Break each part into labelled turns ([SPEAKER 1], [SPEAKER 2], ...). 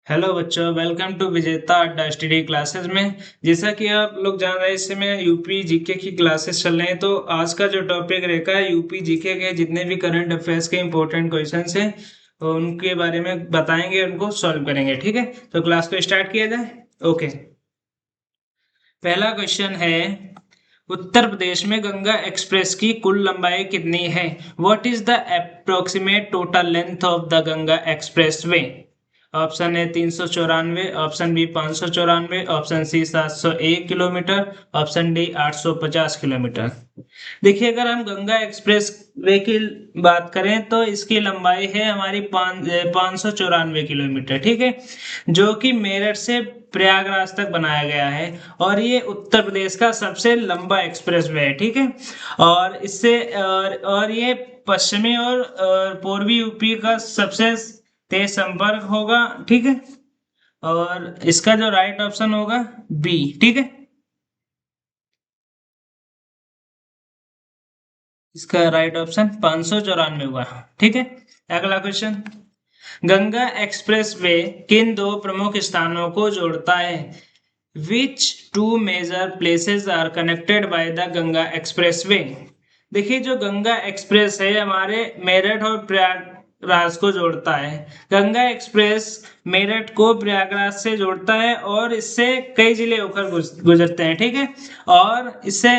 [SPEAKER 1] Hello बच्चों, welcome to विजेता अड्डा स्टडी क्लासेस में। जैसा कि आप लोग जान रहे हैं, इस समय यूपी जीके की क्लासेस चल रहे हैं। तो आज का जो टॉपिक रहेगा, यूपी जीके के जितने भी करंट अफेयर्स के इंपॉर्टेंट क्वेश्चंस हैं उनके बारे में बताएंगे, उनको सॉल्व करेंगे। ठीक है, तो क्लास को स्टार्ट किया जाए। ओके, पहला क्वेश्चन है, उत्तर प्रदेश में गंगा एक्सप्रेस की कुल लंबाई कितनी है? What is the approximate total length of the Ganga expressway? Option A 394, option B 594, option C 701 kilometre, option D 850 kilometre. देखिए, अगर हम गंगा एक्सप्रेस वे की बात करें तो इसकी लंबाई है हमारी 594 किलोमीटर। ठीक है, जो कि मेरठ से प्रयागराज तक बनाया गया है और ये उत्तर प्रदेश का सबसे लंबा एक्सप्रेस वे है। ठीक है, और इससे और ये पश्चिमी और पूर्वी यूपी का सबसे तेज संपर्क होगा। ठीक है, और इसका जो राइट ऑप्शन होगा बी। ठीक है, इसका राइट ऑप्शन 594 हुआ। ठीक है, अगला क्वेश्चन, गंगा एक्सप्रेस वे किन दो प्रमुख स्थानों को जोड़ता है? Which two major places are connected by the Ganga expressway? देखिए, जो गंगा एक्सप्रेस है हमारे मेरठ और प्रयागराज को जोड़ता है। गंगा एक्सप्रेस मेरठ को प्रयागराज से जोड़ता है और इससे कई जिले होकर गुजरते हैं। ठीक है, और इससे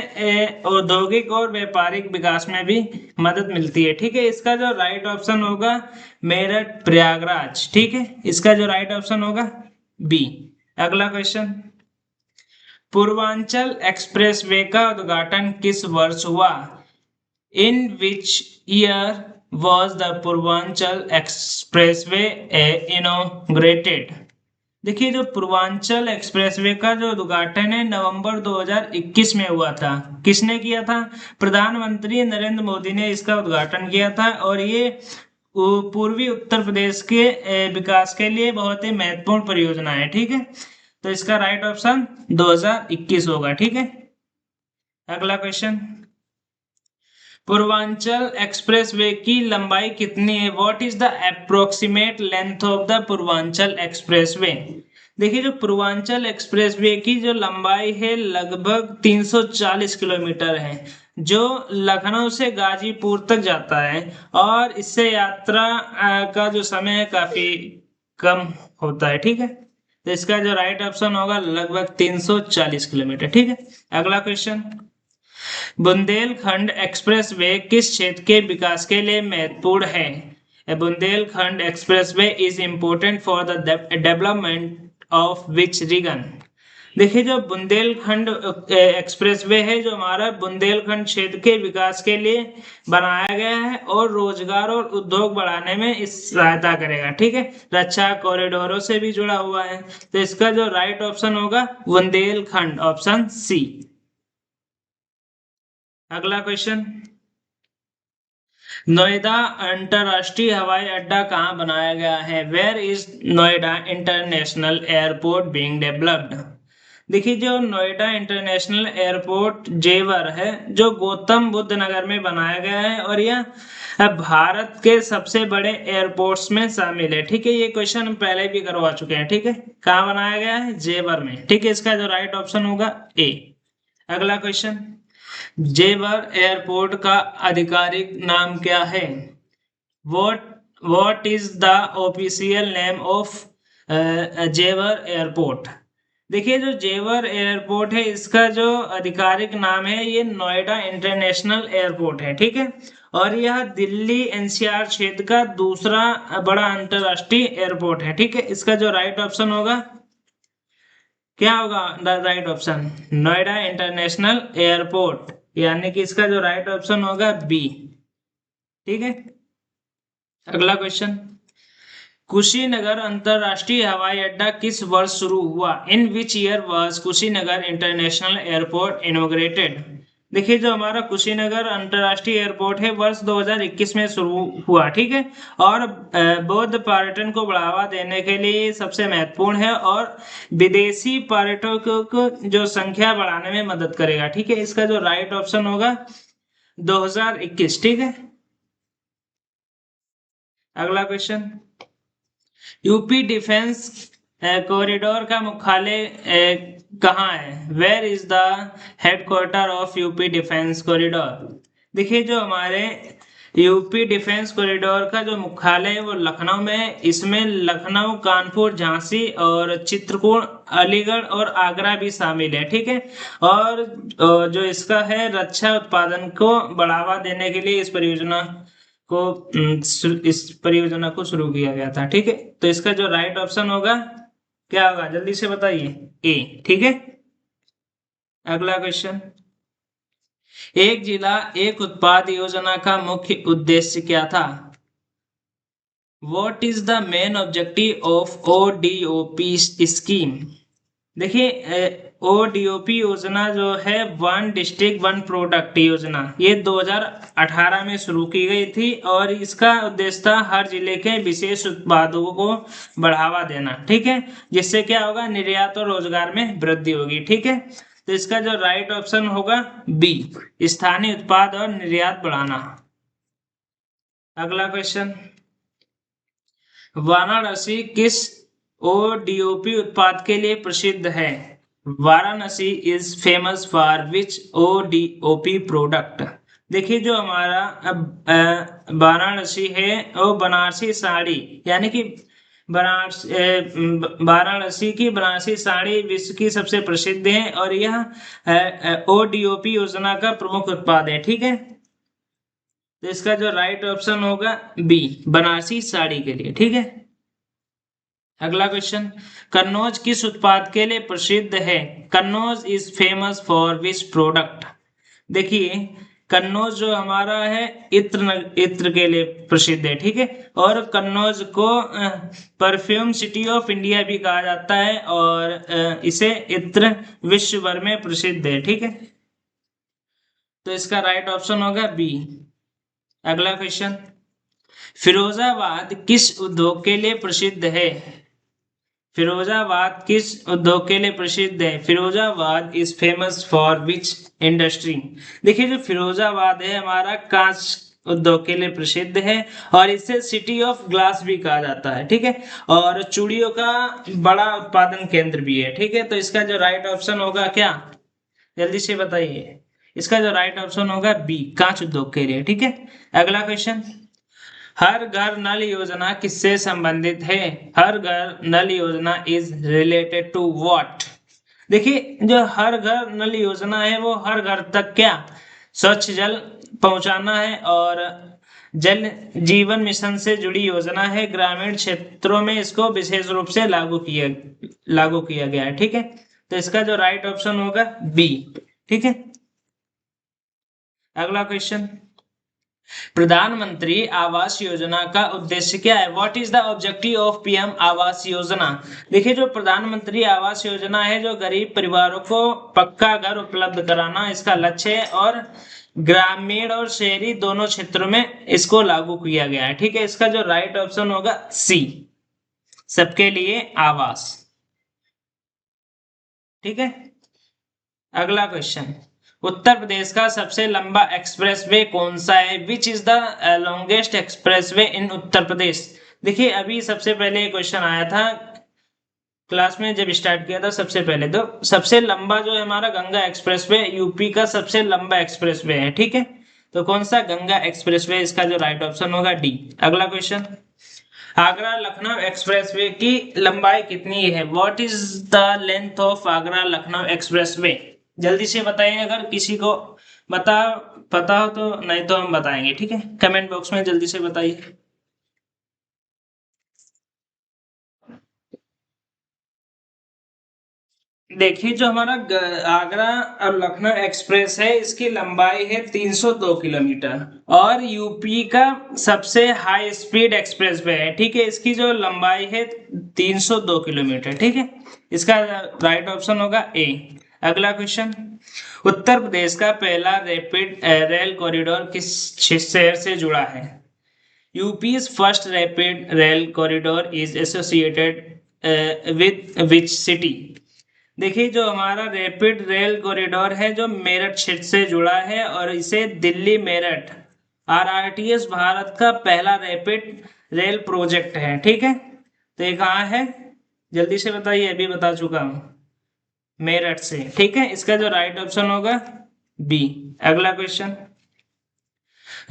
[SPEAKER 1] औद्योगिक और व्यापारिक विकास में भी मदद मिलती है। ठीक है, इसका जो राइट ऑप्शन होगा मेरठ प्रयागराज। ठीक है, इसका जो राइट ऑप्शन होगा बी। अगला क्वेश्चन, पूर्वांचल एक्सप्रेसवे का उद्घाटन किस वर्ष हुआ? In which year was the Purvanchal expressway inaugurated? देखिए, जो पूर्वांचल एक्सप्रेसवे का जो उद्घाटन है नवंबर 2021 में हुआ था। किसने किया था? प्रधानमंत्री नरेंद्र मोदी ने इसका उद्घाटन किया था और ये पूर्वी उत्तर प्रदेश के विकास के लिए बहुत ही महत्वपूर्ण परियोजना है। ठीक है, तो इसका राइट ऑप्शन 2021 होगा। ठीक है, अगला क्वेश्चन, पूर्वांचल एक्सप्रेसवे की लंबाई कितनी है? What is the approximate length of the Purvanchal expressway? देखिए, जो पूर्वांचल एक्सप्रेसवे की जो लंबाई है लगभग 340 किलोमीटर है, जो लखनऊ से गाजीपुर तक जाता है और इससे यात्रा का जो समय है काफी कम होता है। ठीक है, तो इसका जो राइट ऑप्शन होगा लगभग 340 किलोमीटर। ठीक है, अगला क्वेश्चन, बुंदेलखंड एक्सप्रेसवे किस क्षेत्र के विकास के लिए महत्वपूर्ण है? Bundelkhand expressway is important for the development of which region? देखिए, जो बुंदेलखंड एक्सप्रेसवे है जो हमारा बुंदेलखंड क्षेत्र के विकास के लिए बनाया गया है और रोजगार और उद्योग बढ़ाने में इस सहायता करेगा। ठीक है, रक्षा कॉरिडोरों से भी जुड़ा हुआ है, तो इसका जो राइट ऑप्शन होगा बुंदेलखंड, ऑप्शन सी। अगला क्वेश्चन, नोएडा अंतरराष्ट्रीय हवाई अड्डा कहाँ बनाया गया है? Where is Noida international airport being developed? देखिए, जो नोएडा इंटरनेशनल एयरपोर्ट जेवर है जो गौतम बुद्ध नगर में बनाया गया है और यह भारत के सबसे बड़े एयरपोर्ट्स में शामिल है। ठीक है, ये क्वेश्चन हम पहले भी करवा चुके हैं। ठीक है, कहाँ बनाया गया है? जेवर में। ठीक है, इसका जो राइट ऑप्शन होगा ए। अगला क्वेश्चन, जेवर एयरपोर्ट का आधिकारिक नाम क्या है? What what is the official name of जेवर एयरपोर्ट? देखिए, जो जेवर एयरपोर्ट है इसका जो आधिकारिक नाम है ये नोएडा इंटरनेशनल एयरपोर्ट है। ठीक है, और यह दिल्ली एनसीआर क्षेत्र का दूसरा बड़ा अंतरराष्ट्रीय एयरपोर्ट है। ठीक है, इसका जो राइट ऑप्शन होगा क्या होगा? Right option Noida international airport, यानी कि इसका जो राइट ऑप्शन होगा बी। ठीक है, अगला क्वेश्चन, कुशीनगर अंतरराष्ट्रीय हवाई अड्डा किस वर्ष शुरू हुआ? In which year was Kushinagar international airport inaugurated? देखिए, जो हमारा कुशीनगर अंतरराष्ट्रीय एयरपोर्ट है वर्ष 2021 में शुरू हुआ। ठीक है, और बौद्ध पर्यटन को बढ़ावा देने के लिए सबसे महत्वपूर्ण है और विदेशी पर्यटकों को जो संख्या बढ़ाने में मदद करेगा। ठीक है, इसका जो राइट ऑप्शन होगा 2021। ठीक है, अगला क्वेश्चन, यूपी डिफेंस कॉरिडोर का मुख्यालय कहाँ है? Where is the headquarter of UP defence corridor? देखिए जो हमारे यूपी डिफेंस कॉरिडोर का जो मुख्यालय है वो लखनऊ में है। इसमें लखनऊ, कानपुर, झांसी और चित्रकूट, अलीगढ़ और आगरा भी शामिल है। ठीक है। और जो इसका है रक्षा उत्पादन को बढ़ावा देने के लिए को इस परियोजना को शुरू किया गया था। ठीक है। तो इसका जो राइट ऑप्शन होगा क्या होगा, जल्दी से बताइए? ए। ठीक है। अगला क्वेश्चन, एक जिला एक उत्पाद योजना का मुख्य उद्देश्य क्या था? What is the main objective of ODOP scheme? देखिए ODOP योजना जो है वन डिस्ट्रिक्ट वन प्रोडक्ट योजना, ये 2018 में शुरू की गई थी और इसका उद्देश्य था हर जिले के विशेष उत्पादों को बढ़ावा देना। ठीक है। जिससे क्या होगा, निर्यात और रोजगार में वृद्धि होगी। ठीक है। तो इसका जो राइट ऑप्शन होगा बी, स्थानीय उत्पाद और निर्यात बढ़ाना। अगला क्वेश्चन, वाराणसी किस ओडीओपी उत्पाद के लिए प्रसिद्ध है? Varanasi is famous for which ODOP product? देखिए जो हमारा वाराणसी है वो बनारसी साड़ी, यानी कि वाराणसी की बनारसी साड़ी विश्व की सबसे प्रसिद्ध है और यह ओडीओपी योजना का प्रमुख उत्पाद है। ठीक है। तो इसका जो राइट ऑप्शन होगा बी, बनारसी साड़ी के लिए। ठीक है। अगला क्वेश्चन, कन्नौज किस उत्पाद के लिए प्रसिद्ध है? Kannauj is famous for which product? देखिए कन्नौज जो हमारा है इत्र के लिए प्रसिद्ध है। ठीक है। और कन्नौज को परफ्यूम सिटी ऑफ इंडिया भी कहा जाता है और इसे इत्र विश्व भर में प्रसिद्ध है। ठीक है। तो इसका राइट ऑप्शन होगा बी। अगला क्वेश्चन, फिरोजाबाद किस उद्योग के लिए प्रसिद्ध है? फिरोजाबाद किस उद्योग के लिए प्रसिद्ध है? Firozabad is famous for which industry? देखिए जो फिरोजाबाद है हमारा कांच उद्योग के लिए प्रसिद्ध है और इसे सिटी ऑफ ग्लास भी कहा जाता है। ठीक है। और चूड़ियों का बड़ा उत्पादन केंद्र भी है। ठीक है। तो इसका जो राइट ऑप्शन होगा क्या, जल्दी से बताइए? इसका जो राइट ऑप्शन होगा बी, कांच उद्योग के लिए। ठीक है। अगला क्वेश्चन, हर घर नल योजना किससे संबंधित है? हर घर नल योजना इज रिलेटेड टू व्हाट? देखिए जो हर घर नल योजना है वो हर घर तक क्या स्वच्छ जल पहुंचाना है और जल जीवन मिशन से जुड़ी योजना है। ग्रामीण क्षेत्रों में इसको विशेष रूप से लागू किया गया है। ठीक है। तो इसका जो राइट ऑप्शन होगा बी। ठीक है। अगला क्वेश्चन, प्रधानमंत्री आवास योजना का उद्देश्य क्या है? What is the objective of PM Awas Yojana? देखिए जो प्रधानमंत्री आवास योजना है जो गरीब परिवारों को पक्का घर उपलब्ध कराना इसका लक्ष्य है और ग्रामीण और शहरी दोनों क्षेत्रों में इसको लागू किया गया है। ठीक है। इसका जो राइट ऑप्शन होगा सी, सबके लिए आवास। ठीक है। अगला क्वेश्चन, उत्तर प्रदेश का सबसे लंबा एक्सप्रेसवे कौन सा है? Which is the longest expressway in Uttar Pradesh? देखिए अभी सबसे पहले क्वेश्चन आया था क्लास में जब स्टार्ट किया था सबसे पहले, तो सबसे लंबा जो है हमारा गंगा एक्सप्रेसवे यूपी का सबसे लंबा एक्सप्रेसवे है। ठीक है। तो कौन सा? गंगा एक्सप्रेसवे। इसका जो राइट ऑप्शन होगा डी। अगला क्वेश्चन, आगरा लखनऊ एक्सप्रेसवे की लंबाई कितनी है? What is the length of Agra Lucknow expressway? जल्दी से बताइए, अगर किसी को बता पता हो तो, नहीं तो हम बताएंगे। ठीक है। कमेंट बॉक्स में जल्दी से बताइए। देखिए जो हमारा आगरा और लखनऊ एक्सप्रेस है इसकी लंबाई है 302 किलोमीटर और यूपी का सबसे हाई स्पीड एक्सप्रेस वे है। ठीक है। इसकी जो लंबाई है 302 किलोमीटर। ठीक है। इसका राइट ऑप्शन होगा ए। अगला क्वेश्चन, उत्तर प्रदेश का पहला रैपिड रेल कॉरिडोर किस शहर से जुड़ा है? UP's first rapid rail corridor is associated with which city? देखिए जो हमारा रैपिड रेल कॉरिडोर है जो मेरठ क्षेत्र से जुड़ा है और इसे दिल्ली मेरठ आरआरटीएस भारत का पहला रैपिड रेल प्रोजेक्ट है। ठीक है। तो ये कहाँ है? जल्दी से बताइए, अभी बता चुका हूं, मेरठ से। ठीक है, इसका जो राइट ऑप्शन होगा बी। अगला क्वेश्चन,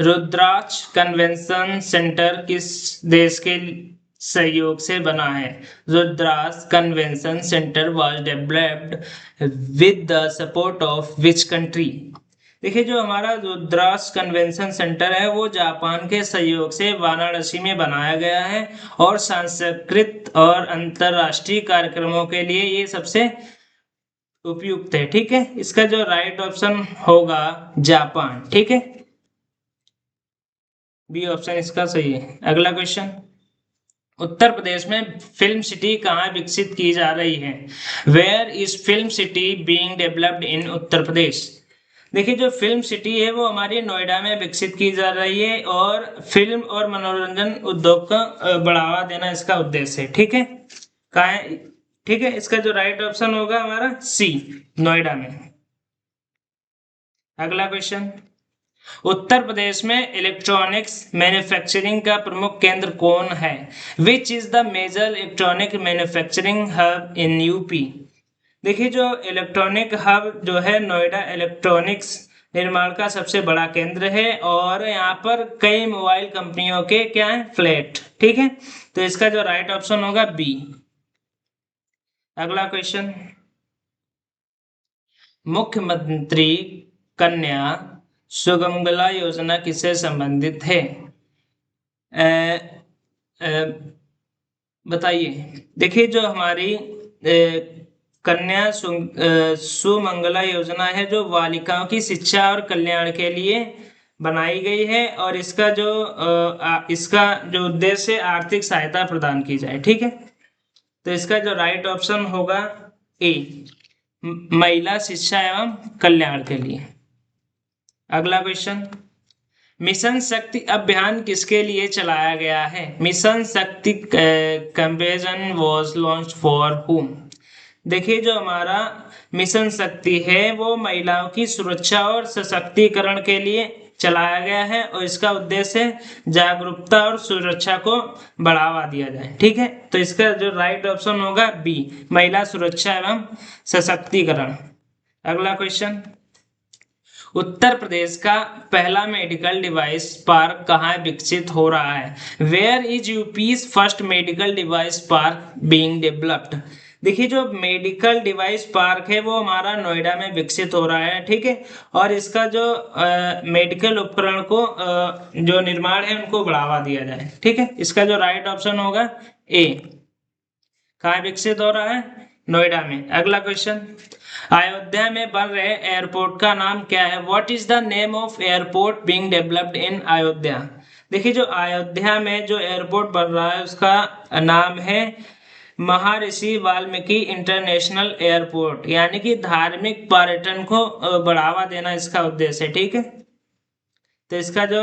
[SPEAKER 1] रुद्राक्ष कन्वेंशन सेंटर किस देश के सहयोग से बना है? Rudraksh convention centre was developed with the support of which country? देखिए, जो हमारा रुद्राक्ष कन्वेंशन सेंटर है वो जापान के सहयोग से वाराणसी में बनाया गया है और सांस्कृतिक और अंतरराष्ट्रीय कार्यक्रमों के लिए ये सबसे उपयुक्त है। ठीक है, इसका जो राइट ऑप्शन होगा जापान। ठीक है, बी ऑप्शन इसका सही है। अगला क्वेश्चन, उत्तर प्रदेश में फिल्म सिटी कहाँ विकसित की जा रही है? Where is film city being developed in Uttar Pradesh? देखिए, जो फिल्म सिटी है वो हमारी नोएडा में विकसित की जा रही है और फिल्म और मनोरंजन उद्योग को बढ़ावा देना इसका उद्देश्य है। ठीक है, कहाँ है? ठीक है, इसका जो राइट ऑप्शन होगा हमारा सी, नोएडा में। अगला क्वेश्चन, उत्तर प्रदेश में इलेक्ट्रॉनिक्स मैन्युफैक्चरिंग का प्रमुख केंद्र कौन है? Which is the major electronic manufacturing hub in UP? देखिए, जो इलेक्ट्रॉनिक हब जो है नोएडा इलेक्ट्रॉनिक्स निर्माण का सबसे बड़ा केंद्र है और यहाँ पर कई मोबाइल कंपनियों के क्या है, फ्लैट। ठीक है, तो इसका जो राइट ऑप्शन होगा बी। अगला क्वेश्चन, मुख्यमंत्री कन्या सुगमगला योजना किससे संबंधित है? बताइए। देखिए, जो हमारी कन्या सुमंगला योजना है जो बालिकाओं की शिक्षा और कल्याण के लिए बनाई गई है और इसका जो उद्देश्य आर्थिक सहायता प्रदान की जाए। ठीक है, तो इसका जो राइट ऑप्शन होगा ए, महिला शिक्षा एवं कल्याण के लिए। अगला क्वेश्चन, मिशन शक्ति अभियान किसके लिए चलाया गया है? मिशन शक्ति कैंपेन वाज लॉन्च्ड फॉर हुम? देखिए, जो हमारा मिशन शक्ति है वो महिलाओं की सुरक्षा और सशक्तिकरण के लिए चलाया गया है और इसका उद्देश्य जागरूकता और सुरक्षा को बढ़ावा दिया जाए। ठीक है, तो इसका जो राइट ऑप्शन होगा बी, महिला सुरक्षा एवं सशक्तिकरण। अगला क्वेश्चन, उत्तर प्रदेश का पहला मेडिकल डिवाइस पार्क कहाँ विकसित हो रहा है? Where is UP's first medical device park being developed? देखिए, जो मेडिकल डिवाइस पार्क है वो हमारा नोएडा में विकसित हो रहा है। ठीक है, और इसका जो मेडिकल उपकरण को जो निर्माण है उनको बढ़ावा दिया जाए। ठीक है, इसका जो राइट ऑप्शन होगा ए, कहाँ विकसित हो रहा है? नोएडा में। अगला क्वेश्चन, अयोध्या में बन रहे एयरपोर्ट का नाम क्या है? What is the name of airport being developed इन अयोध्या? देखिए, जो अयोध्या में जो एयरपोर्ट बन रहा है उसका नाम है महर्षि वाल्मीकि इंटरनेशनल एयरपोर्ट, यानी कि धार्मिक पर्यटन को बढ़ावा देना इसका उद्देश्य है। ठीक है, तो इसका जो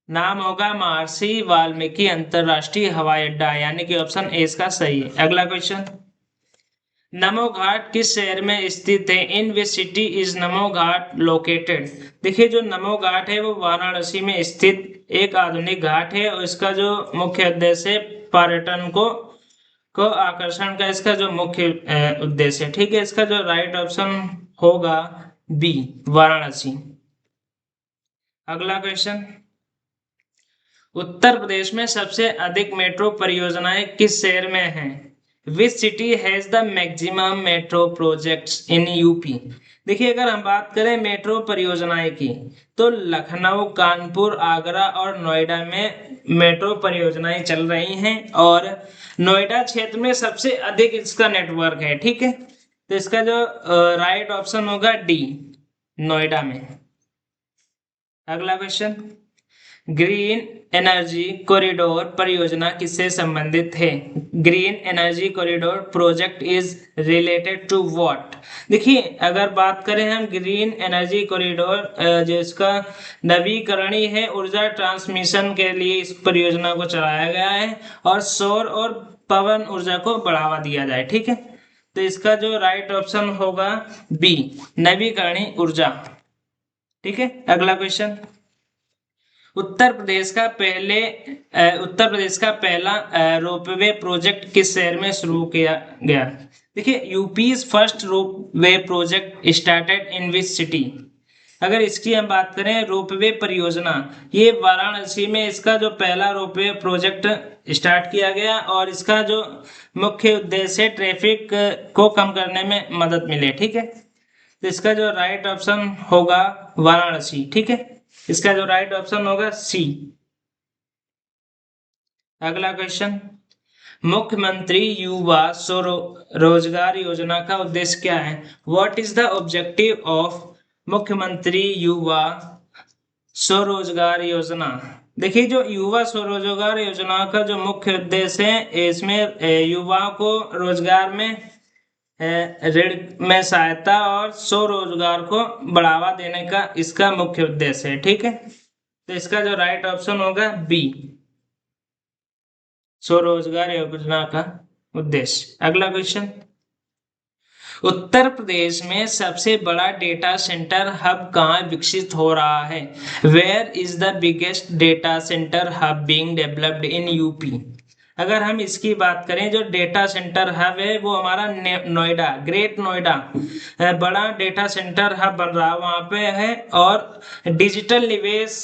[SPEAKER 1] नाम होगा महर्षि वाल्मीकि अंतरराष्ट्रीय हवाई अड्डा, यानी कि ऑप्शन ए इसका सही है। अगला क्वेश्चन, नमो घाट किस शहर में स्थित है? In which city is Namo Ghat located? देखिए, जो नमो घाट है वो वाराणसी में स्थित एक आधुनिक घाट है और इसका जो मुख्य उद्देश्य पर्यटन को आकर्षण का इसका जो मुख्य उद्देश्य है। ठीक है, इसका जो राइट ऑप्शन होगा बी, वाराणसी। अगला क्वेश्चन, उत्तर प्रदेश में सबसे अधिक मेट्रो परियोजनाएं किस शहर में हैं? Which city has the maximum metro projects in UP? देखिए, अगर हम बात करें मेट्रो परियोजनाएं की तो लखनऊ, कानपुर, आगरा और नोएडा में मेट्रो परियोजनाएं चल रही हैं और नोएडा क्षेत्र में सबसे अधिक इसका नेटवर्क है। ठीक है, तो इसका जो राइट ऑप्शन होगा डी, नोएडा में। अगला क्वेश्चन, ग्रीन एनर्जी कॉरिडोर परियोजना किससे संबंधित है? Green energy corridor project is related to what? देखिए, अगर बात करें हम ग्रीन एनर्जी कॉरिडोर जो इसका नवीकरणीय है ऊर्जा ट्रांसमिशन के लिए इस परियोजना को चलाया गया है और सौर और पवन ऊर्जा को बढ़ावा दिया जाए। ठीक है, तो इसका जो राइट ऑप्शन होगा बी, नवीकरणीय ऊर्जा। ठीक है, अगला क्वेश्चन, उत्तर प्रदेश का पहला रोपवे प्रोजेक्ट किस शहर में शुरू किया गया? देखिए, यूपीज first ropeway project started in which city? अगर इसकी हम बात करें रोपवे परियोजना, ये वाराणसी में इसका जो पहला रोपवे प्रोजेक्ट स्टार्ट किया गया और इसका जो मुख्य उद्देश्य है ट्रैफिक को कम करने में मदद मिले। ठीक है, तो इसका जो राइट ऑप्शन होगा वाराणसी। ठीक है, इसका जो राइट ऑप्शन होगा सी। अगला क्वेश्चन, मुख्यमंत्री युवा स्वरोजगार योजना का उद्देश्य क्या है? What is the objective of मुख्यमंत्री युवा स्वरोजगार योजना? देखिए, जो युवा स्वरोजगार योजना का जो मुख्य उद्देश्य है, इसमें युवाओं को रोजगार में ऋण में सहायता और स्वरोजगार को बढ़ावा देने का इसका मुख्य उद्देश्य है। ठीक है, तो इसका जो राइट ऑप्शन होगा बी, स्वरोजगार योजना का उद्देश्य। अगला क्वेश्चन, उत्तर प्रदेश में सबसे बड़ा डेटा सेंटर हब कहाँ विकसित हो रहा है? Where is the biggest data centre hub being developed in UP? अगर हम इसकी बात करें, जो डेटा सेंटर हब है वो हमारा नोएडा, ग्रेट नोएडा बड़ा डेटा सेंटर हब बन रहा है वहां पे है, और डिजिटल निवेश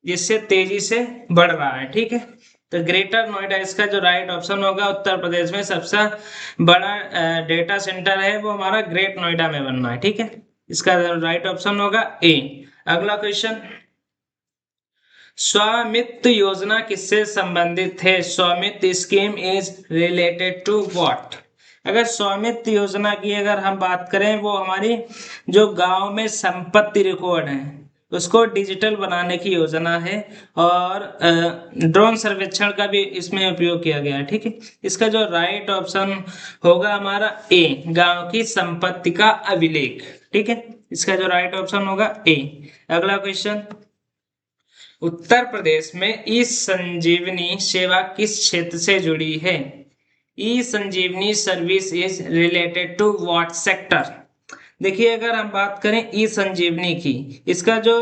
[SPEAKER 1] जिससे तेजी से बढ़ रहा है। ठीक है, तो ग्रेटर नोएडा इसका जो राइट ऑप्शन होगा, उत्तर प्रदेश में सबसे बड़ा डेटा सेंटर है वो हमारा ग्रेट नोएडा में बनना है। ठीक है, इसका राइट ऑप्शन होगा ए। अगला क्वेश्चन, स्वामित्व योजना किससे संबंधित है? Swamitva scheme is related to what? अगर स्वामित्व योजना की अगर हम बात करें, वो हमारी जो गांव में संपत्ति रिकॉर्ड है उसको डिजिटल बनाने की योजना है, और ड्रोन सर्वेक्षण का भी इसमें उपयोग किया गया है। ठीक है, इसका जो राइट ऑप्शन होगा हमारा ए, गांव की संपत्ति का अभिलेख। ठीक है, इसका जो राइट ऑप्शन होगा ए। अगला क्वेश्चन, उत्तर प्रदेश में ई संजीवनी सेवा किस क्षेत्र से जुड़ी है? E Sanjeevani service is related to what sector? देखिए, अगर हम बात करें ई संजीवनी की, इसका जो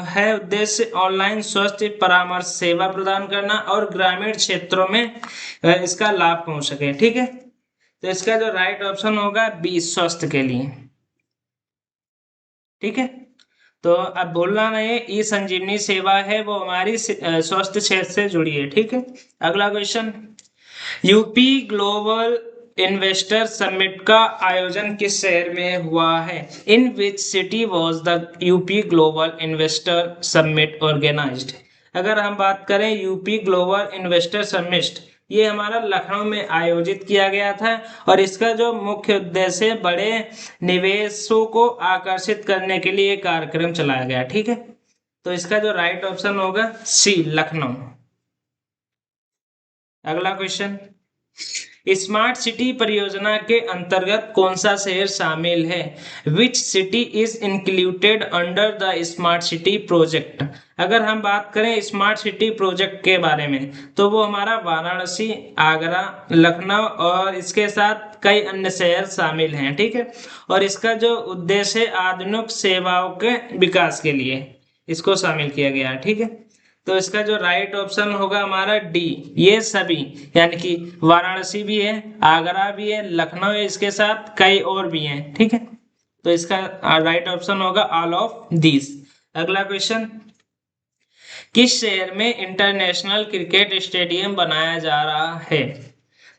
[SPEAKER 1] है उद्देश्य ऑनलाइन स्वास्थ्य परामर्श सेवा प्रदान करना और ग्रामीण क्षेत्रों में इसका लाभ पहुंच सके। ठीक है, तो इसका जो राइट ऑप्शन होगा बी, स्वास्थ्य के लिए। ठीक है, तो अब बोलना नहीं, ई संजीवनी सेवा है वो हमारी स्वास्थ्य क्षेत्र से जुड़ी है। ठीक है, अगला question, UP global investor summit का आयोजन किस शहर में हुआ है? In which city was the UP global investor summit organised? अगर हम बात करें यूपी ग्लोबल इन्वेस्टर समिट, ये हमारा लखनऊ में आयोजित किया गया था, और इसका जो मुख्य उद्देश्य बड़े निवेशों को आकर्षित करने के लिए कार्यक्रम चलाया गया। ठीक है, तो इसका जो राइट ऑप्शन होगा सी, लखनऊ। अगला क्वेश्चन, स्मार्ट सिटी परियोजना के अंतर्गत कौन सा शहर शामिल है? Which city is included under the smart city project? अगर हम बात करें स्मार्ट सिटी प्रोजेक्ट के बारे में, तो वो हमारा वाराणसी, आगरा, लखनऊ और इसके साथ कई अन्य शहर शामिल हैं। ठीक है, और इसका जो उद्देश्य है आधुनिक सेवाओं के विकास के लिए इसको शामिल किया गया है। ठीक है, तो इसका जो राइट ऑप्शन होगा हमारा डी, ये सभी, यानी कि वाराणसी भी है, आगरा भी है, लखनऊ है, इसके साथ कई और भी हैं। ठीक है, तो इसका राइट ऑप्शन होगा ऑल ऑफ दीज। अगला क्वेश्चन, किस शहर में इंटरनेशनल क्रिकेट स्टेडियम बनाया जा रहा है?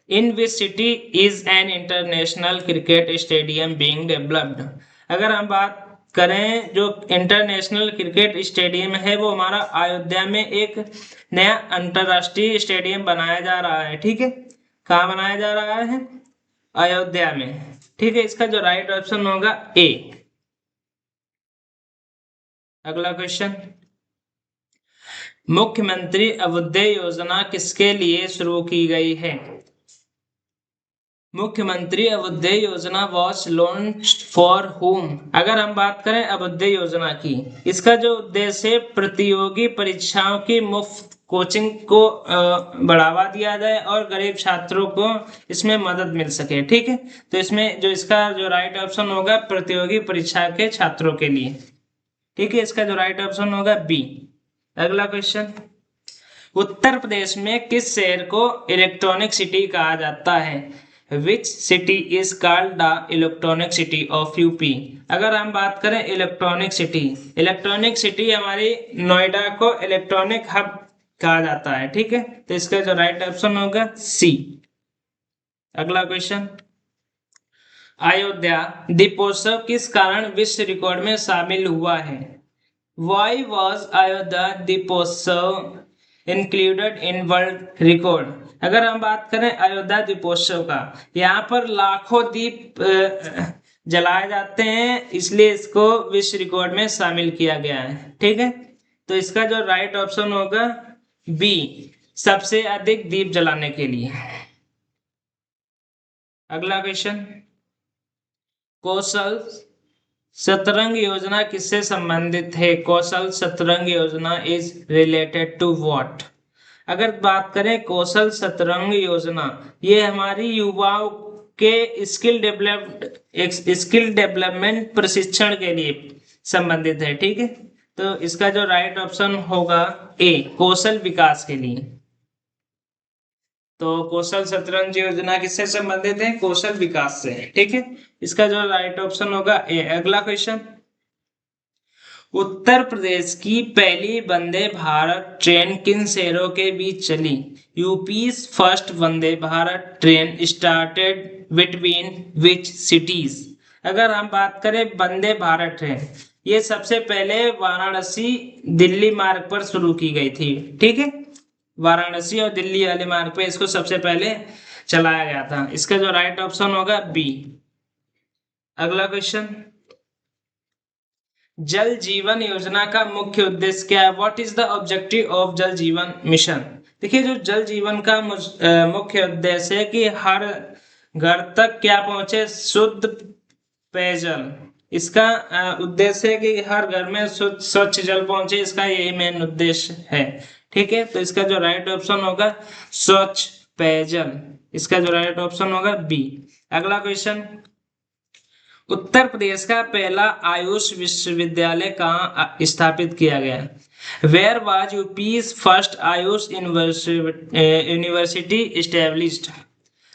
[SPEAKER 1] In which city is an international cricket stadium being developed? अगर हम बात करें, जो इंटरनेशनल क्रिकेट स्टेडियम है वो हमारा अयोध्या में एक नया अंतरराष्ट्रीय स्टेडियम बनाया जा रहा है। ठीक है, कहाँ बनाया जा रहा है? अयोध्या में। ठीक है, इसका जो राइट ऑप्शन होगा ए। अगला क्वेश्चन, मुख्यमंत्री अभ्युदय योजना किसके लिए शुरू की गई है? मुख्यमंत्री अभ्युदय योजना वॉज लॉन्च्ड फॉर होम? अगर हम बात करें अभ्युदय योजना की, इसका जो उद्देश्य प्रतियोगी परीक्षाओं की मुफ्त कोचिंग को बढ़ावा दिया जाए और गरीब छात्रों को इसमें मदद मिल सके। ठीक है, तो इसमें जो इसका जो राइट ऑप्शन होगा प्रतियोगी परीक्षा के छात्रों के लिए। ठीक है, इसका जो राइट ऑप्शन होगा बी। अगला क्वेश्चन, उत्तर प्रदेश में किस शहर को इलेक्ट्रॉनिक सिटी कहा जाता है? Which city is called the electronic city of UP? अगर हम बात करें इलेक्ट्रॉनिक सिटी हमारी नोएडा को इलेक्ट्रॉनिक हब कहा जाता है। ठीक है, तो इसका जो राइट ऑप्शन होगा सी। अगला क्वेश्चन, अयोध्या दीपोत्सव किस कारण विश्व रिकॉर्ड में शामिल हुआ है? Why was Ayodhya Deepotsav included in world record? अगर हम बात करें अयोध्या दीपोत्सव का, यहाँ पर लाखों दीप जलाए जाते हैं, इसलिए इसको विश्व रिकॉर्ड में शामिल किया गया है। ठीक है, तो इसका जो राइट ऑप्शन होगा बी, सबसे अधिक दीप जलाने के लिए। अगला क्वेश्चन, कौशल शतरंग योजना किससे संबंधित है? कौशल शतरंग योजना इज रिलेटेड टू व्हाट? अगर बात करें कौशल शतरंग योजना, ये हमारी युवाओं के स्किल डेवलपमेंट प्रशिक्षण के लिए संबंधित है। ठीक है, तो इसका जो राइट ऑप्शन होगा ए, कौशल विकास के लिए। तो कौशल शतरंज योजना किससे संबंधित है? कौशल विकास से। ठीक है, इसका जो राइट ऑप्शन होगा ए। अगला क्वेश्चन, उत्तर प्रदेश की पहली वंदे भारत ट्रेन किन शहरों के बीच चली? UP's first Vande Bharat train started between which cities? अगर हम बात करें वंदे भारत ट्रेन, ये सबसे पहले वाराणसी दिल्ली मार्ग पर शुरू की गई थी। ठीक है, वाराणसी और दिल्ली वाले मार्ग पे इसको सबसे पहले चलाया गया था। इसका जो राइट ऑप्शन होगा बी। अगला क्वेश्चन, जल जीवन योजना का मुख्य उद्देश्य क्या है? What is the objective of जल जीवन मिशन? देखिए, जो जल जीवन का मुख्य उद्देश्य है कि हर घर तक क्या पहुंचे? शुद्ध पेयजल। इसका उद्देश्य है कि हर घर में स्वच्छ जल पहुंचे, इसका यही मेन उद्देश्य है। ठीक है, तो इसका जो राइट ऑप्शन होगा स्वच्छ पेयजल। इसका जो राइट ऑप्शन होगा बी। अगला क्वेश्चन, उत्तर प्रदेश का पहला आयुष विश्वविद्यालय कहाँ स्थापित किया गया? Where was UP's first Ayush university established?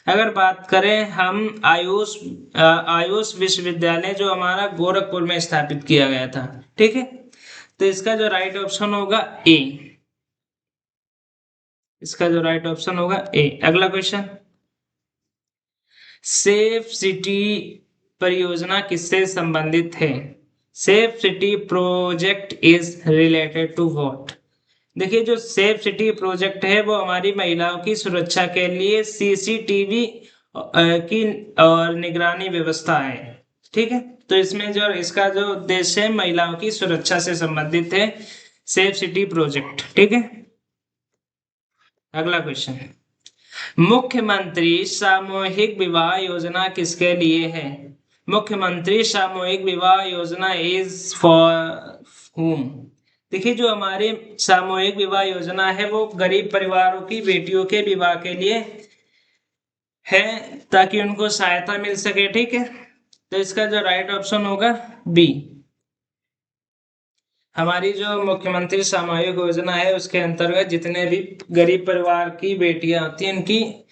[SPEAKER 1] अगर बात करें हम आयुष विश्वविद्यालय जो हमारा गोरखपुर में स्थापित किया गया था। ठीक है, तो इसका जो राइट ऑप्शन होगा ए। इसका जो राइट ऑप्शन होगा ए। अगला क्वेश्चन, सेफ सिटी परियोजना किससे संबंधित है? Safe city project is related to what? देखिए, जो सेफ सिटी प्रोजेक्ट है वो हमारी महिलाओं की सुरक्षा के लिए सीसीटीवी की और निगरानी व्यवस्था है। ठीक है, तो इसमें जो इसका जो उद्देश्य है महिलाओं की सुरक्षा से संबंधित है सेफ सिटी प्रोजेक्ट। ठीक है, अगला क्वेश्चन, मुख्यमंत्री सामूहिक विवाह योजना किसके लिए है? मुख्यमंत्री सामूहिक विवाह योजना इज फॉर whom? देखिए, जो हमारी सामूहिक विवाह योजना है वो गरीब परिवारों की बेटियों के विवाह के लिए है, ताकि उनको सहायता मिल सके। ठीक है, तो इसका जो राइट ऑप्शन होगा बी। हमारी जो मुख्यमंत्री सामूहिक योजना है उसके अंतर्गत जितने भी गरीब परिवार की बेटियां होती हैं उनकी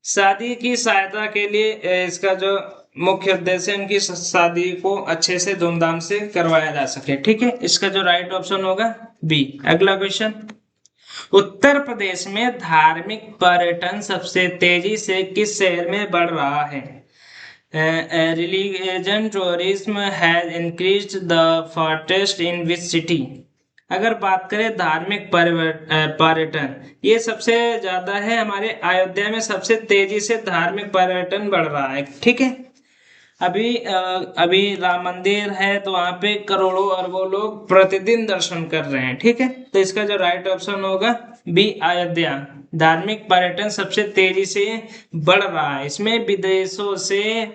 [SPEAKER 1] शादी की सहायता के लिए इसका जो मुख्य उद्देश्य है उनकी शादी को अच्छे से धूमधाम से करवाया जा सके। ठीक है, इसका जो राइट ऑप्शन होगा बी। अगला क्वेश्चन, उत्तर प्रदेश में धार्मिक पर्यटन सबसे तेजी से किस शहर में बढ़ रहा है? Religion tourism has increased the fastest in which city? अगर बात करें धार्मिक पर्यटन, ये सबसे ज्यादा है हमारे अयोध्या में, सबसे तेजी से धार्मिक पर्यटन बढ़ रहा है। ठीक है, अभी राम मंदिर है तो वहां पे करोड़ों अरबों लोग प्रतिदिन दर्शन कर रहे हैं। ठीक है, तो इसका जो राइट ऑप्शन होगा बी, अयोध्या धार्मिक पर्यटन सबसे तेजी से बढ़ रहा है। इसमें विदेशों से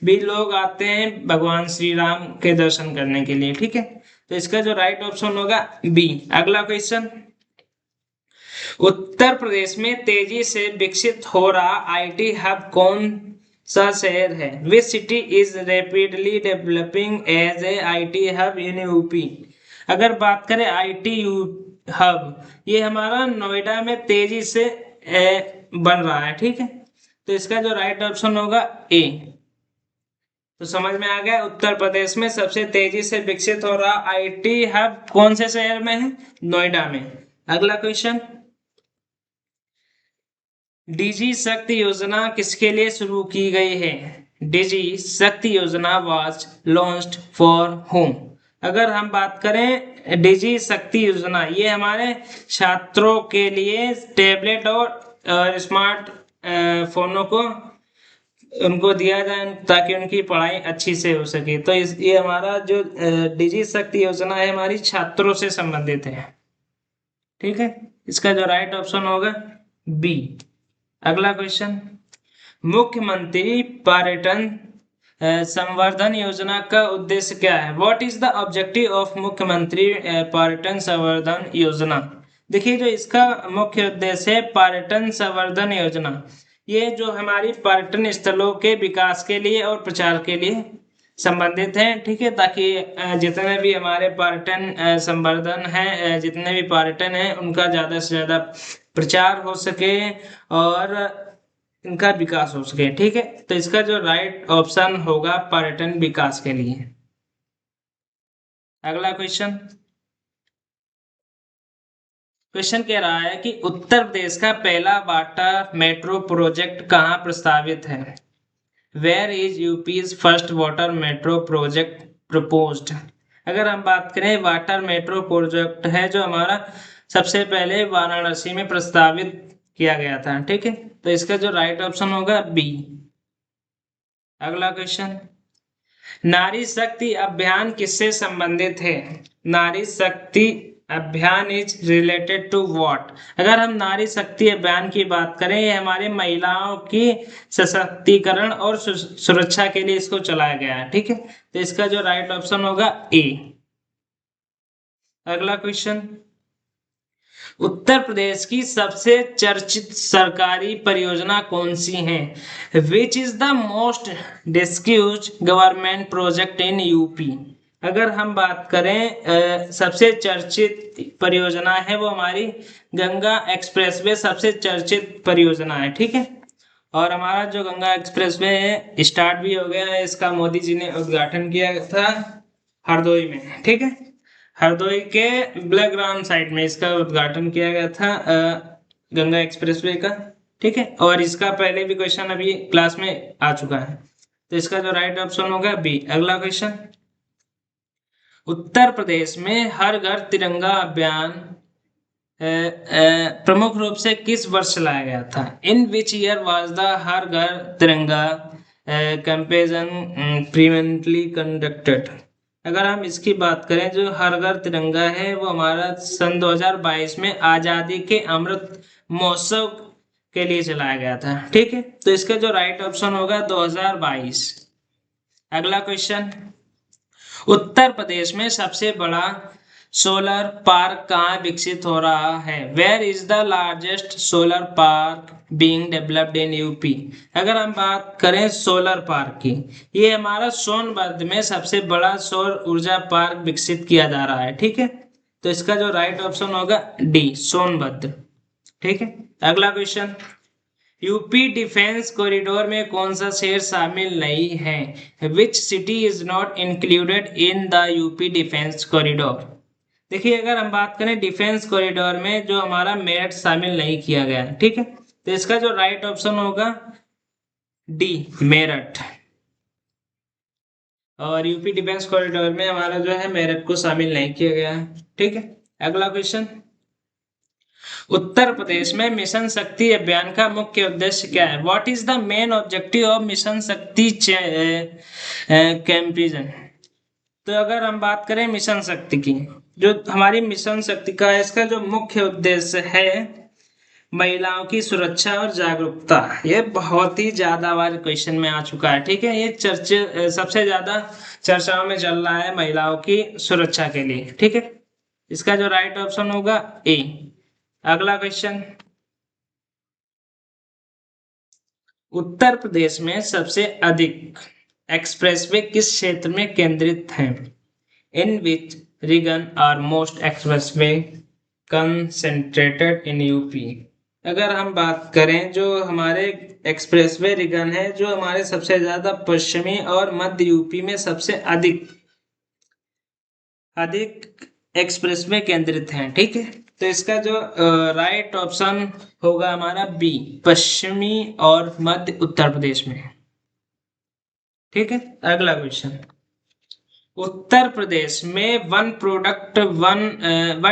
[SPEAKER 1] भी लोग आते हैं भगवान श्री राम के दर्शन करने के लिए। ठीक है, तो इसका जो राइट ऑप्शन होगा बी। अगला क्वेश्चन, उत्तर प्रदेश में तेजी से विकसित हो रहा आईटी हब कौन सा शहर है? Which city is rapidly developing as a IT hub in UP? अगर बात करें हब ये हमारा नोएडा में तेजी से बन रहा है। ठीक है, तो इसका जो राइट ऑप्शन होगा ए। तो समझ में आ गया, उत्तर प्रदेश में सबसे तेजी से विकसित हो रहा आईटी हब कौन से शहर में है? नोएडा में। अगला क्वेश्चन, डिजी शक्ति योजना किसके लिए शुरू की गई है? डिजी शक्ति योजना वाज लॉन्च्ड फॉर होम। अगर हम बात करें डिजी शक्ति योजना, ये हमारे छात्रों के लिए टैबलेट और स्मार्ट फोनों को उनको दिया जाए ताकि उनकी पढ़ाई अच्छी से हो सके। तो ये हमारा जो डिजी शक्ति योजना है हमारी छात्रों से संबंधित है। ठीक है, इसका जो राइट ऑप्शन होगा बी। अगला क्वेश्चन, मुख्यमंत्री पर्यटन संवर्धन योजना का उद्देश्य क्या है? What is the objective of मुख्यमंत्री पर्यटन संवर्धन योजना? देखिए, जो इसका मुख्य उद्देश्य है पर्यटन संवर्धन योजना, ये जो हमारी पर्यटन स्थलों के विकास के लिए और प्रचार के लिए संबंधित है। ठीक है, ताकि जितने भी हमारे पर्यटन संवर्धन है, जितने भी पर्यटन है उनका ज्यादा से ज्यादा प्रचार हो सके और इनका विकास हो सके। ठीक है, तो इसका जो राइट ऑप्शन होगा पर्यटन विकास के लिए। अगला क्वेश्चन, क्वेश्चन कह रहा है कि उत्तर प्रदेश का पहला वाटर मेट्रो प्रोजेक्ट कहाँ प्रस्तावित है? Where is UP's first water metro project proposed? अगर हम बात करें वाटर मेट्रो प्रोजेक्ट है जो हमारा सबसे पहले वाराणसी में प्रस्तावित किया गया था। ठीक है, तो इसका जो राइट ऑप्शन होगा बी। अगला क्वेश्चन, नारी शक्ति अभियान किससे संबंधित है? नारी शक्ति अभियान इज रिलेटेड टू व्हाट? अगर हम नारी शक्ति अभियान की बात करें, ये हमारे महिलाओं की सशक्तिकरण और सुरक्षा के लिए इसको चलाया गया है। ठीक है, तो इसका जो राइट ऑप्शन होगा ए। अगला क्वेश्चन, उत्तर प्रदेश की सबसे चर्चित सरकारी परियोजना कौन सी है? Which is the most discuss government project in UP? अगर हम बात करें सबसे चर्चित परियोजना है वो हमारी गंगा एक्सप्रेसवे सबसे चर्चित परियोजना है। ठीक है, और हमारा जो गंगा एक्सप्रेसवे है स्टार्ट भी हो गया है, इसका मोदी जी ने उद्घाटन किया था हरदोई में। ठीक है, हरदोई के ब्लैग्राम साइड में इसका उद्घाटन किया गया था गंगा एक्सप्रेसवे का। ठीक है, और इसका पहले भी क्वेश्चन अभी क्लास में आ चुका है, तो इसका जो राइट ऑप्शन होगा बी। अगला क्वेश्चन, उत्तर प्रदेश में हर घर तिरंगा अभियान प्रमुख रूप से किस वर्ष लाया गया था? इन विच ईयर वाज द हर घर तिरंगा कैंपेन प्रीवेंटली कंडक्टेड? अगर हम इसकी बात करें, जो हर घर तिरंगा है वो हमारा सन 2022 में आजादी के अमृत महोत्सव के लिए चलाया गया था। ठीक है, तो इसका जो राइट ऑप्शन होगा 2022। अगला क्वेश्चन, उत्तर प्रदेश में सबसे बड़ा सोलर पार्क कहाँ विकसित हो रहा है? Where is the largest solar park being developed in UP? अगर हम बात करें सोलर पार्क की, ये हमारा सोनभद्र में सबसे बड़ा सौर ऊर्जा पार्क विकसित किया जा रहा है। ठीक है, तो इसका जो राइट ऑप्शन होगा डी, सोनभद्र। ठीक है, अगला क्वेश्चन, यूपी डिफेंस कॉरिडोर में कौन सा शहर शामिल नहीं है? Which city is not included in the UP defence corridor? देखिए, अगर हम बात करें डिफेंस कॉरिडोर में जो हमारा मेरठ शामिल नहीं किया गया है। ठीक है, तो इसका जो राइट ऑप्शन होगा डी, मेरठ। और यूपी डिफेंस कॉरिडोर में हमारा जो है मेरठ को शामिल नहीं किया गया है। ठीक है, अगला क्वेश्चन, उत्तर प्रदेश में मिशन शक्ति अभियान का मुख्य उद्देश्य क्या है? What is the main objective of mission शक्ति कैंपेन? तो अगर हम बात करें मिशन शक्ति की, जो हमारी मिशन शक्ति का है, इसका जो मुख्य उद्देश्य है महिलाओं की सुरक्षा और जागरूकता। ये बहुत ही ज्यादा बार क्वेश्चन में आ चुका है। ठीक है, ये चर्चे सबसे ज्यादा चर्चाओं में चल रहा है महिलाओं की सुरक्षा के लिए। ठीक है, इसका जो राइट ऑप्शन होगा ए। अगला क्वेश्चन, उत्तर प्रदेश में सबसे अधिक एक्सप्रेसवे किस क्षेत्र में केंद्रित हैं? In which region are most expressway concentrated in UP. अगर हम बात करें जो हमारे एक्सप्रेसवे रीजन है, जो हमारे सबसे ज्यादा पश्चिमी और मध्य यूपी में सबसे अधिक एक्सप्रेसवे केंद्रित हैं, ठीक है। तो इसका जो राइट ऑप्शन होगा हमारा बी, पश्चिमी और मध्य उत्तर प्रदेश में, ठीक है। अगला क्वेश्चन, उत्तर प्रदेश में वन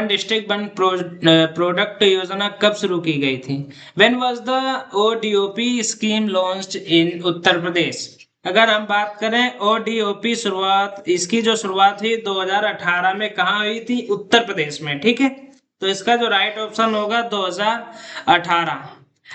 [SPEAKER 1] डिस्ट्रिक्ट वन प्रोडक्ट योजना कब शुरू की गई थी? When was the ODOP scheme launched in Uttar Pradesh? अगर हम बात करें ओडीओपी शुरुआत, इसकी जो शुरुआत हुई 2018 में कहाँ हुई थी? उत्तर प्रदेश में, ठीक है। तो इसका जो राइट ऑप्शन होगा 2018।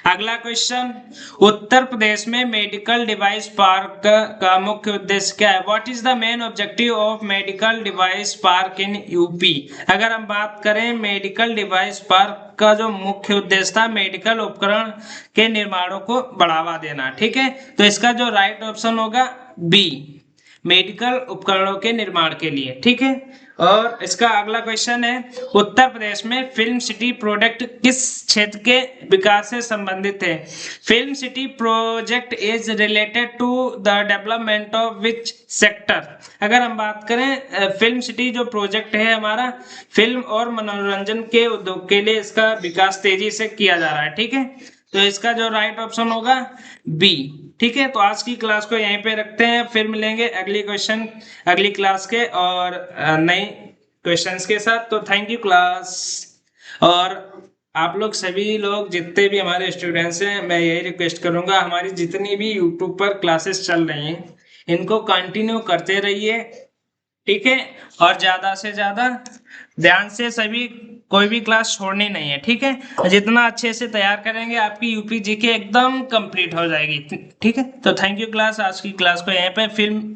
[SPEAKER 1] अगला क्वेश्चन, उत्तर प्रदेश में मेडिकल डिवाइस पार्क का मुख्य उद्देश्य क्या है? What is the main objective of medical device park in UP? अगर हम बात करें मेडिकल डिवाइस पार्क का जो मुख्य उद्देश्य था, मेडिकल उपकरण के निर्माणों को बढ़ावा देना, ठीक है। तो इसका जो राइट ऑप्शन होगा बी, मेडिकल उपकरणों के निर्माण के लिए, ठीक है। और इसका अगला क्वेश्चन है, उत्तर प्रदेश में फिल्म सिटी प्रोजेक्ट किस क्षेत्र के विकास से संबंधित है? Film city project is related to the development of which sector? अगर हम बात करें फिल्म सिटी जो प्रोजेक्ट है हमारा, फिल्म और मनोरंजन के उद्योग के लिए इसका विकास तेजी से किया जा रहा है, ठीक है। तो इसका जो राइट ऑप्शन होगा बी, ठीक है। तो आज की क्लास को यहीं पे रखते हैं, फिर मिलेंगे अगली क्लास के और नए क्वेश्चंस के साथ। तो थैंक यू क्लास। और आप लोग सभी लोग जितने भी हमारे स्टूडेंट्स हैं, मैं यही रिक्वेस्ट करूंगा, हमारी जितनी भी यूट्यूब पर क्लासेस चल रही हैं इनको कंटिन्यू करते रहिए, ठीक है। और ज्यादा से ज्यादा ध्यान से सभी, कोई भी क्लास छोड़नी नहीं है, ठीक है। जितना अच्छे से तैयार करेंगे आपकी यूपी जीके एकदम कंप्लीट हो जाएगी, ठीक है। तो थैंक यू क्लास, आज की क्लास को यहीं पे फिर